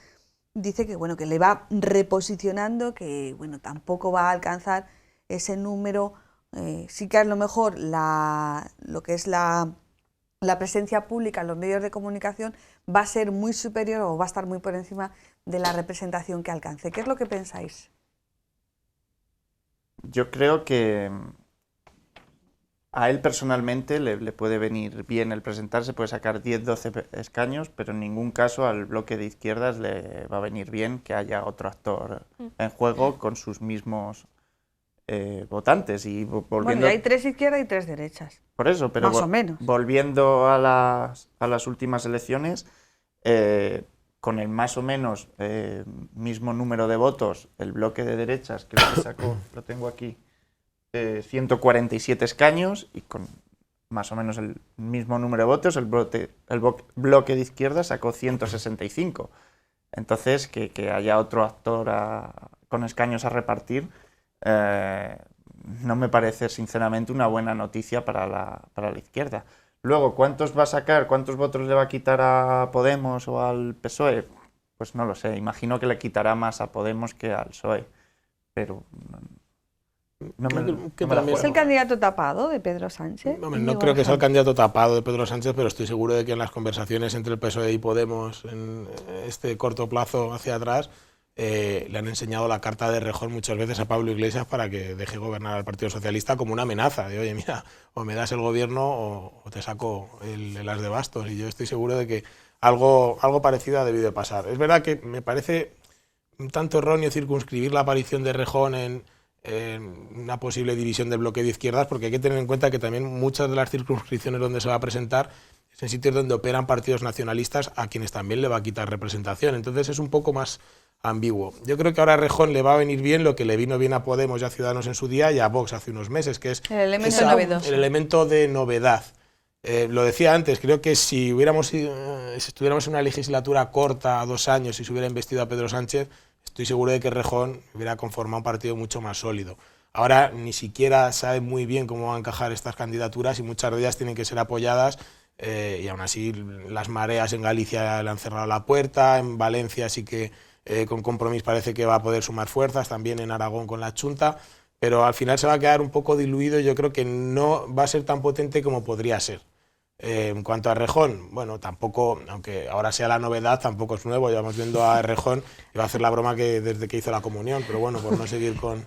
dice que bueno, que le va reposicionando, que bueno, tampoco va a alcanzar ese número. Sí que a lo mejor lo que es la presencia pública en los medios de comunicación va a ser muy superior o va a estar muy por encima de la representación que alcance. ¿Qué es lo que pensáis? Yo creo que a él personalmente le puede venir bien el presentarse, puede sacar 10-12 escaños, pero en ningún caso al bloque de izquierdas le va a venir bien que haya otro actor en juego con sus mismos votantes. Y Bueno, hay 3 izquierdas y 3 derechas. Por eso, pero más o menos. Volviendo a las últimas elecciones, con el más o menos mismo número de votos, el bloque de derechas, creo que sacó, lo tengo aquí, 147 escaños, y con más o menos el mismo número de votos, el bloque de izquierda sacó 165. Entonces, que haya otro actor con escaños a repartir, no me parece sinceramente una buena noticia para la izquierda. Luego, ¿cuántos va a sacar? ¿Cuántos votos le va a quitar a Podemos o al PSOE? Pues no lo sé, imagino que le quitará más a Podemos que al PSOE, pero no me la juego. ¿Es el candidato tapado de Pedro Sánchez? Hombre, no creo que sea el candidato tapado de Pedro Sánchez, pero estoy seguro de que en las conversaciones entre el PSOE y Podemos en este corto plazo hacia atrás le han enseñado la carta de Errejón muchas veces a Pablo Iglesias para que deje gobernar al Partido Socialista como una amenaza de, oye, mira, o me das el gobierno o te saco el as de bastos. Y yo estoy seguro de que algo parecido ha debido de pasar. Es verdad que me parece un tanto erróneo circunscribir la aparición de Errejón en una posible división del bloque de izquierdas, porque hay que tener en cuenta que también muchas de las circunscripciones donde se va a presentar es en sitios donde operan partidos nacionalistas a quienes también le va a quitar representación. Entonces es un poco más ambiguo. Yo creo que ahora a Errejón le va a venir bien lo que le vino bien a Podemos y a Ciudadanos en su día y a Vox hace unos meses, que es el elemento novedoso. El elemento de novedad. Lo decía antes, creo que si estuviéramos en una legislatura corta, a 2 años, y se hubiera investido a Pedro Sánchez, estoy seguro de que Errejón hubiera conformado un partido mucho más sólido. Ahora ni siquiera sabe muy bien cómo van a encajar estas candidaturas y muchas de ellas tienen que ser apoyadas y aún así las mareas en Galicia le han cerrado la puerta, en Valencia sí que con Compromís parece que va a poder sumar fuerzas, también en Aragón con la Chunta, pero al final se va a quedar un poco diluido y yo creo que no va a ser tan potente como podría ser. En cuanto a Errejón, bueno, tampoco, aunque ahora sea la novedad, tampoco es nuevo, llevamos viendo a Errejón, iba a hacer la broma que desde que hizo la comunión, pero bueno, por no seguir con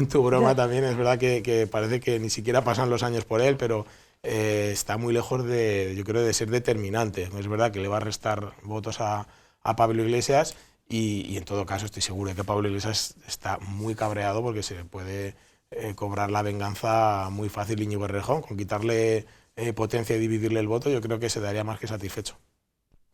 tu broma también, es verdad que parece que ni siquiera pasan los años por él, pero está muy lejos yo creo, de ser determinante. Es verdad que le va a restar votos a Pablo Iglesias y en todo caso estoy seguro de que Pablo Iglesias está muy cabreado porque se puede cobrar la venganza muy fácil Íñigo Errejón, con quitarle potencia y dividirle el voto, yo creo que se daría más que satisfecho.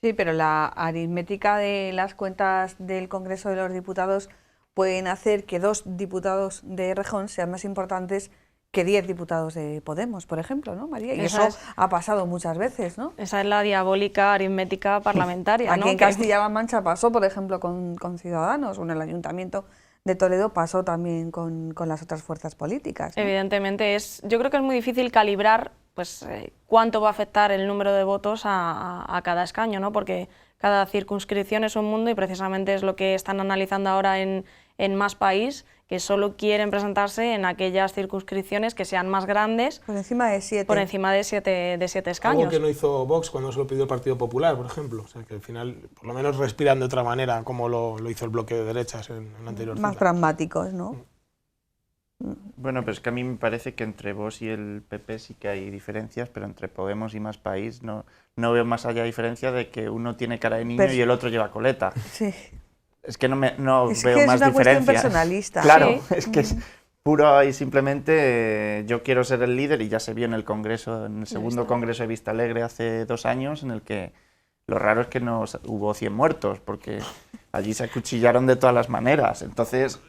Sí, pero la aritmética de las cuentas del Congreso de los Diputados pueden hacer que 2 diputados de Errejón sean más importantes que 10 diputados de Podemos, por ejemplo, ¿no, María? Y eso ha pasado muchas veces, ¿no? Esa es la diabólica aritmética parlamentaria, Aquí ¿no? en Castilla-La Mancha pasó, por ejemplo, con Ciudadanos, o en el Ayuntamiento de Toledo pasó también con las otras fuerzas políticas, ¿no? Evidentemente, yo creo que es muy difícil calibrar pues, cuánto va a afectar el número de votos a cada escaño, ¿no? Porque cada circunscripción es un mundo y precisamente es lo que están analizando ahora en Más País, que solo quieren presentarse en aquellas circunscripciones que sean más grandes. Por encima de 7. Por encima de 7 escaños. Algo que no hizo Vox cuando se lo pidió el Partido Popular, por ejemplo. O sea, que al final, por lo menos respiran de otra manera, como lo hizo el bloque de derechas en la anterior Más cita. pragmáticos, ¿no? Bueno, pero es que a mí me parece que entre Vox y el PP sí que hay diferencias, pero entre Podemos y Más País no veo más allá diferencia de que uno tiene cara de niño y el otro lleva coleta. Sí. Es que no es veo que más es una diferencia. cuestión personalista. Claro, Sí. es que es puro y simplemente yo quiero ser el líder y ya se vio en el Congreso, en el segundo Congreso de Vista Alegre hace 2 años, en el que lo raro es que no hubo 100 muertos, porque allí se acuchillaron de todas las maneras. Entonces,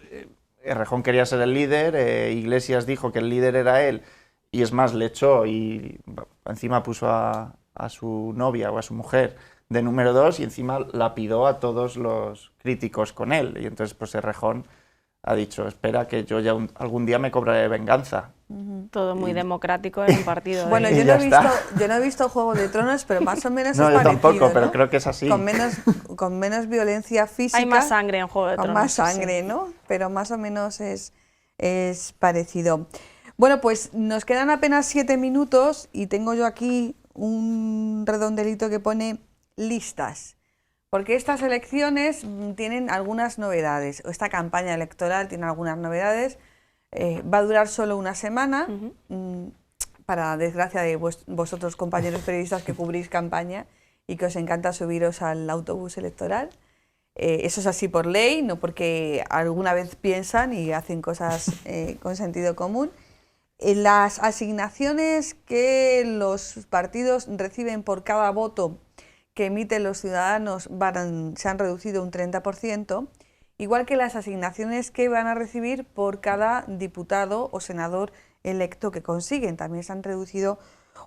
Errejón quería ser el líder, Iglesias dijo que el líder era él, y es más, le echó y encima puso a su novia o a su mujer de número 2 y encima lapidó a todos los críticos con él. Y entonces pues Errejón ha dicho, espera que yo ya algún día me cobraré venganza. Todo muy democrático en un partido. Bueno, Y yo ya no he visto Juego de Tronos, pero más o menos No, es yo parecido, tampoco, ¿no? pero creo que es así. Con menos violencia física. Hay más sangre en Juego de Tronos. Con más sangre, sí. ¿no? Pero más o menos es parecido. Bueno, pues nos quedan apenas 7 minutos y tengo yo aquí un redondelito que pone listas. Porque estas elecciones tienen algunas novedades, o esta campaña electoral tiene algunas novedades. Va a durar solo una semana, para desgracia de vosotros, compañeros periodistas que cubrís campaña y que os encanta subiros al autobús electoral. Eso es así por ley, no porque alguna vez piensan y hacen cosas con sentido común. Las asignaciones que los partidos reciben por cada voto que emiten los ciudadanos se han reducido un 30%, igual que las asignaciones que van a recibir por cada diputado o senador electo que consiguen, también se han reducido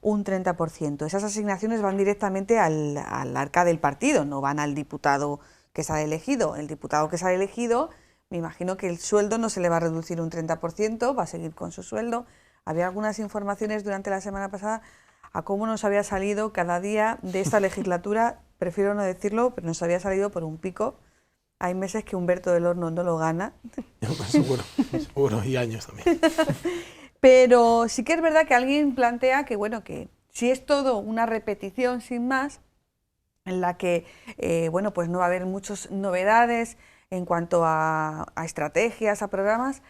un 30%. Esas asignaciones van directamente al arca del partido, no van al diputado que se ha elegido. El diputado que se ha elegido, me imagino que el sueldo no se le va a reducir un 30%, va a seguir con su sueldo. Había algunas informaciones durante la semana pasada a cómo nos había salido cada día de esta legislatura, prefiero no decirlo, pero nos había salido por un pico. Hay meses que Humberto del Horno no lo gana. Seguro, y años también. Pero sí que es verdad que alguien plantea que, bueno, que si es todo una repetición sin más, en la que, bueno, pues no va a haber muchas novedades en cuanto a estrategias, a programas,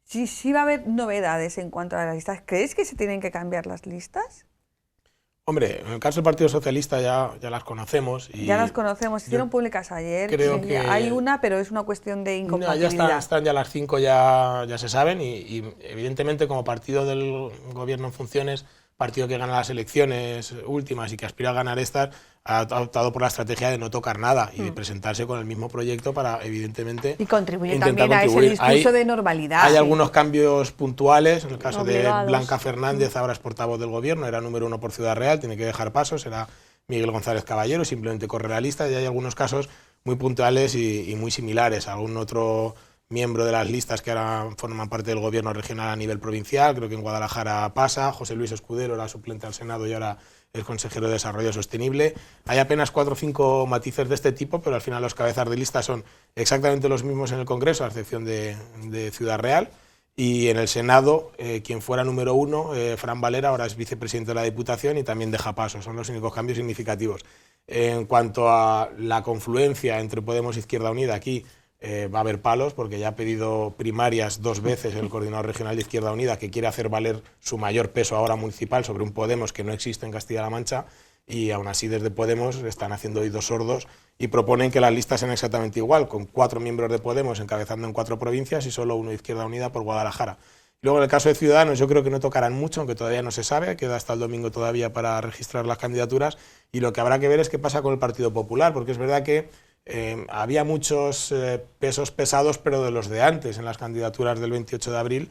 sí va a haber novedades en cuanto a las listas. ¿Crees que se tienen que cambiar las listas? Hombre, en el caso del Partido Socialista ya las conocemos. Y ya las conocemos, se hicieron públicas ayer. Creo que hay una, pero es una cuestión de incompatibilidad. No, ya están ya las 5, ya se saben y evidentemente como partido del gobierno en funciones, partido que gana las elecciones últimas y que aspira a ganar estas, ha optado por la estrategia de no tocar nada y de presentarse con el mismo proyecto para, evidentemente, y contribuye intentar también contribuir. A ese discurso de normalidad. Hay algunos cambios puntuales, en el caso Obligados. de Blanca Fernández, ahora es portavoz del gobierno, era número 1 por Ciudad Real, tiene que dejar paso, será Miguel González Caballero, simplemente corre la lista, y hay algunos casos muy puntuales y muy similares. Algún otro miembro de las listas que ahora forman parte del gobierno regional a nivel provincial, creo que en Guadalajara pasa, José Luis Escudero era suplente al Senado y ahora es consejero de Desarrollo Sostenible. Hay apenas 4 o 5 matices de este tipo, pero al final los cabezas de lista son exactamente los mismos en el Congreso, a excepción de Ciudad Real. Y en el Senado, quien fuera número 1, Fran Valera, ahora es vicepresidente de la Diputación y también deja paso. Son los únicos cambios significativos. En cuanto a la confluencia entre Podemos e Izquierda Unida, aquí va a haber palos, porque ya ha pedido primarias 2 veces el coordinador regional de Izquierda Unida, que quiere hacer valer su mayor peso ahora municipal sobre un Podemos que no existe en Castilla-La Mancha, y aún así desde Podemos están haciendo oídos sordos y proponen que las listas sean exactamente igual, con 4 miembros de Podemos encabezando en 4 provincias y solo 1 de Izquierda Unida por Guadalajara. Luego en el caso de Ciudadanos yo creo que no tocarán mucho, aunque todavía no se sabe, queda hasta el domingo todavía para registrar las candidaturas, y lo que habrá que ver es qué pasa con el Partido Popular, porque es verdad que había muchos pesos pesados, pero de los de antes, en las candidaturas del 28 de abril,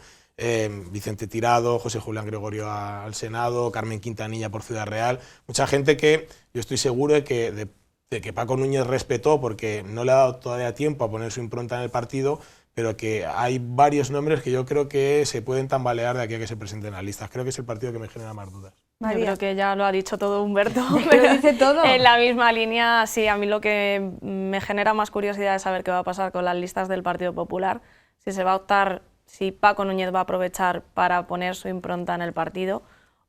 Vicente Tirado, José Julián Gregorio al Senado, Carmen Quintanilla por Ciudad Real, mucha gente que yo estoy seguro de que Paco Núñez respetó porque no le ha dado todavía tiempo a poner su impronta en el partido, pero que hay varios nombres que yo creo que se pueden tambalear de aquí a que se presenten las listas. Creo que es el partido que me genera más dudas. Yo creo que ya lo ha dicho todo Humberto. Pero dice todo. En la misma línea, sí, a mí lo que me genera más curiosidad es saber qué va a pasar con las listas del Partido Popular, si se va a optar, si Paco Núñez va a aprovechar para poner su impronta en el partido,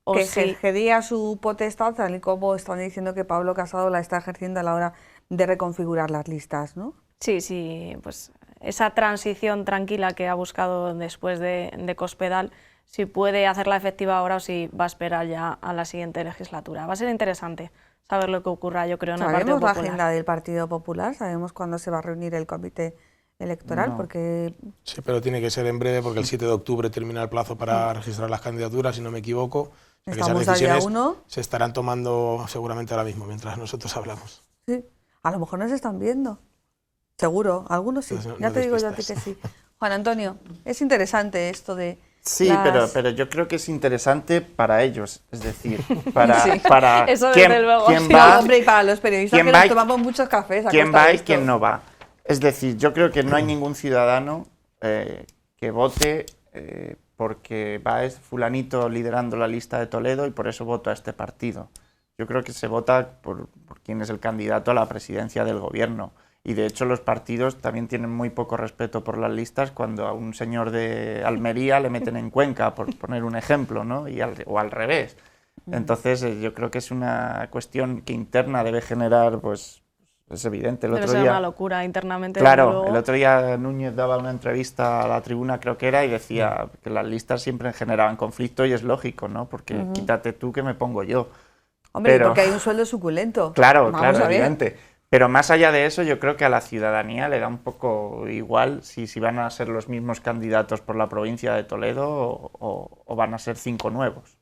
o que si ejercería su potestad, tal y como están diciendo que Pablo Casado la está ejerciendo a la hora de reconfigurar las listas, ¿no? sí, pues esa transición tranquila que ha buscado después de Cospedal, si puede hacerla efectiva ahora o si va a esperar ya a la siguiente legislatura. Va a ser interesante saber lo que ocurra, yo creo, en el Partido Popular. ¿Sabemos la agenda del Partido Popular? ¿Sabemos cuándo se va a reunir el comité electoral? No. Porque Sí, pero tiene que ser en breve, porque el 7 de octubre termina el plazo para registrar las candidaturas, si no me equivoco. O sea, que estamos esas al día decisiones 1. se estarán tomando seguramente ahora mismo, mientras nosotros hablamos. Sí, a lo mejor nos están viendo. Seguro, algunos sí. Entonces, Ya no te digo yo a ti despistas. que sí. Juan Antonio, es interesante esto de... Sí, las- pero yo creo que es interesante para ellos, es decir, para, Sí. para Eso quién, desde luego. quién Sí, va, No, hombre, y para los periodistas ¿quién que va nos y- tomamos muchos cafés a quién costa va de y esto. quién no va. Es decir, yo creo que no hay ningún ciudadano que vote porque va es fulanito liderando la lista de Toledo y por eso voto a este partido. Yo creo que se vota por quién es el candidato a la presidencia del gobierno. Y de hecho los partidos también tienen muy poco respeto por las listas cuando a un señor de Almería le meten en Cuenca, por poner un ejemplo, ¿no? O al revés. Entonces yo creo que es una cuestión que interna debe generar, pues es evidente. El debe otro ser día, una locura internamente. claro, desde luego. el otro día Núñez daba una entrevista a La Tribuna, creo que era, y decía que las listas siempre generaban conflicto y es lógico, ¿no? Porque quítate tú que me pongo yo. Hombre, pero- porque hay un sueldo suculento. Claro, Vamos claro, a ver. evidente. Pero más allá de eso, yo creo que a la ciudadanía le da un poco igual si van a ser los mismos candidatos por la provincia de Toledo o van a ser 5 nuevos.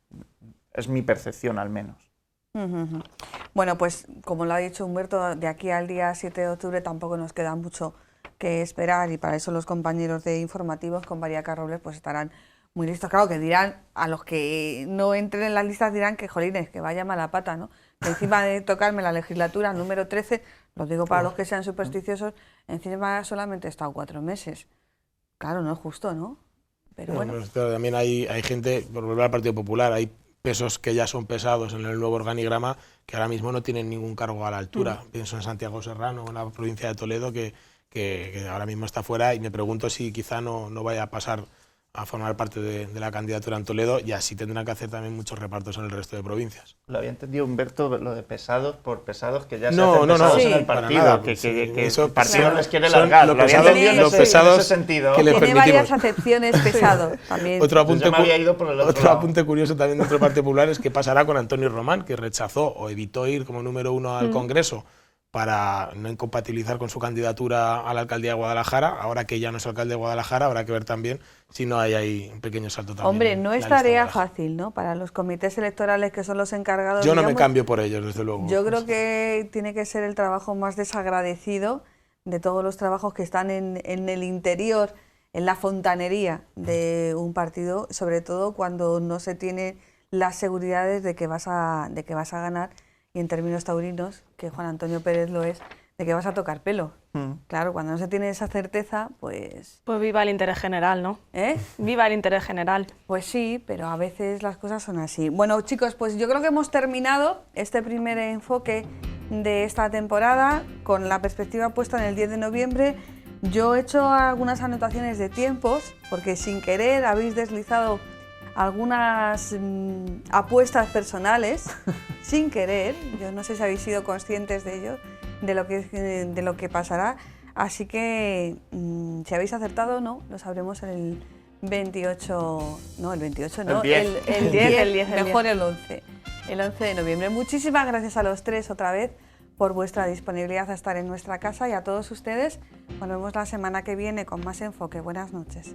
Es mi percepción, al menos. Ujú. Bueno, pues como lo ha dicho Humberto, de aquí al día 7 de octubre tampoco nos queda mucho que esperar, y para eso los compañeros de informativos con María Carrobles pues estarán muy listos. Claro que dirán, a los que no entren en las listas dirán que jolines, que vaya mala pata, ¿no? Que encima de tocarme la legislatura número 13, lo digo para los que sean supersticiosos, encima solamente he estado 4 meses. Claro, no es justo, ¿no? Pero bueno. Pero también hay gente, por volver al Partido Popular, hay pesos que ya son pesados en el nuevo organigrama que ahora mismo no tienen ningún cargo a la altura. Pienso en Santiago Serrano, en la provincia de Toledo, que ahora mismo está fuera, y me pregunto si quizá no vaya a pasar a formar parte de la candidatura en Toledo, y así tendrán que hacer también muchos repartos en el resto de provincias. Lo había entendido Humberto, lo de pesados por pesados que ya se No, hacen no, pesados sí. en el para partido, nada, que eso, el partido les quiere son largar. lo Lo había pesado- entendido en lo ese pesados sentido. que le Tiene permitimos. varias acepciones pesado también. Otro apunte, Yo me había ido por el otro lado. apunte curioso también dentro del Partido Popular es qué pasará con Antonio Román, que rechazó o evitó ir como número 1 al Congreso para no incompatibilizar con su candidatura a la alcaldía de Guadalajara. Ahora que ya no es alcalde de Guadalajara, habrá que ver también si no hay ahí un pequeño salto también. Hombre, en no la es lista de tarea Guadalajara. fácil, ¿no? Para los comités electorales que son los encargados. Yo no me digamos, cambio por ellos, desde luego. Yo creo que tiene que ser el trabajo más desagradecido de todos los trabajos que están en el interior, en la fontanería de un partido, sobre todo cuando no se tienen las seguridades de que vas a ganar, y en términos taurinos, que Juan Antonio Pérez lo es, de que vas a tocar pelo. Claro, cuando no se tiene esa certeza, pues... Pues viva el interés general, ¿no? ¿Eh? Viva el interés general. Pues sí, pero a veces las cosas son así. Bueno, chicos, pues yo creo que hemos terminado este primer enfoque de esta temporada con la perspectiva puesta en el 10 de noviembre. Yo he hecho algunas anotaciones de tiempos, porque sin querer habéis deslizado algunas apuestas personales, sin querer. Yo no sé si habéis sido conscientes de ello, de lo que pasará. Así que si habéis acertado o no, lo sabremos el 28, no, el 28 no, el 10, mejor el 11 de noviembre. Muchísimas gracias a los tres otra vez por vuestra disponibilidad a estar en nuestra casa y a todos ustedes. Nos vemos la semana que viene con más enfoque. Buenas noches.